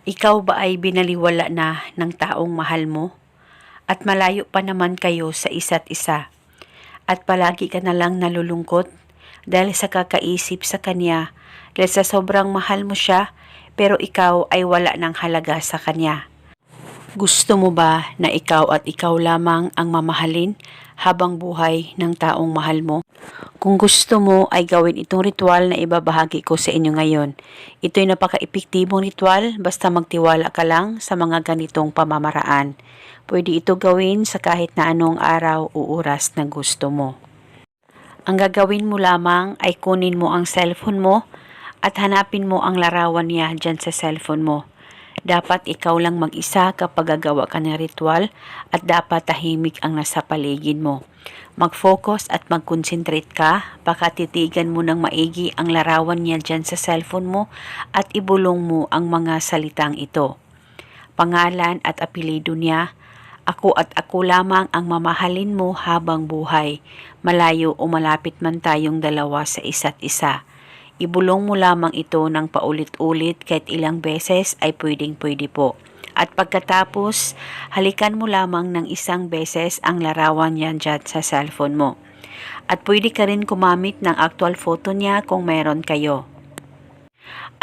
Ikaw ba ay binaliwala na ng taong mahal mo? At malayo pa naman kayo sa isa't isa. At palagi ka na lang nalulungkot dahil sa kakaisip sa kanya dahil sa sobrang mahal mo siya pero ikaw ay wala ng halaga sa kanya. Gusto mo ba na ikaw at ikaw lamang ang mamahalin habang buhay ng taong mahal mo? Kung gusto mo ay gawin itong ritual na ibabahagi ko sa inyo ngayon. Ito'y napaka-epektibong ritual basta magtiwala ka lang sa mga ganitong pamamaraan. Pwede ito gawin sa kahit na anong araw o oras na gusto mo. Ang gagawin mo lamang ay kunin mo ang cellphone mo at hanapin mo ang larawan niya dyan sa cellphone mo. Dapat ikaw lang mag-isa kapag gagawa ka ng ritual at dapat tahimik ang nasa paligid mo. Mag-focus at mag-concentrate ka, baka titigan mo ng maigi ang larawan niya dyan sa cellphone mo at ibulong mo ang mga salitang ito. Pangalan at apelido niya, ako at ako lamang ang mamahalin mo habang buhay, malayo o malapit man tayong dalawa sa isa't isa. Ibulong mo lamang ito ng paulit-ulit kahit ilang beses ay pwedeng-pwede po. At pagkatapos, halikan mo lamang ng isang beses ang larawan niya dyan sa cellphone mo. At pwede ka rin kumamit ng actual photo niya kung meron kayo.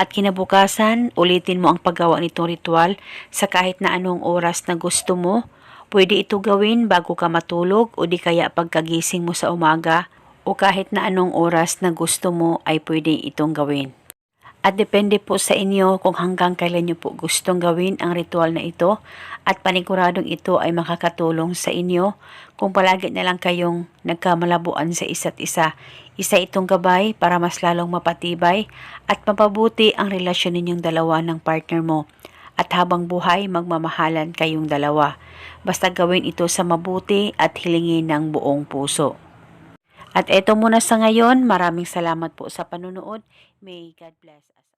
At kinabukasan, ulitin mo ang paggawa nitong ritual sa kahit na anong oras na gusto mo. Pwede ito gawin bago ka matulog o di kaya pagkagising mo sa umaga o kahit na anong oras na gusto mo ay pwede itong gawin. At depende po sa inyo kung hanggang kailan nyo po gustong gawin ang ritual na ito at paniguradong ito ay makakatulong sa inyo kung palagi na lang kayong nagkamalabuan sa isa't isa. Isa itong gabay para mas lalong mapatibay at mapabuti ang relasyon ninyong dalawa ng partner mo. At habang buhay, magmamahalan kayong dalawa. Basta gawin ito sa mabuti at hilingin ng buong puso. At eto muna sa ngayon, maraming salamat po sa panunood. May God bless us.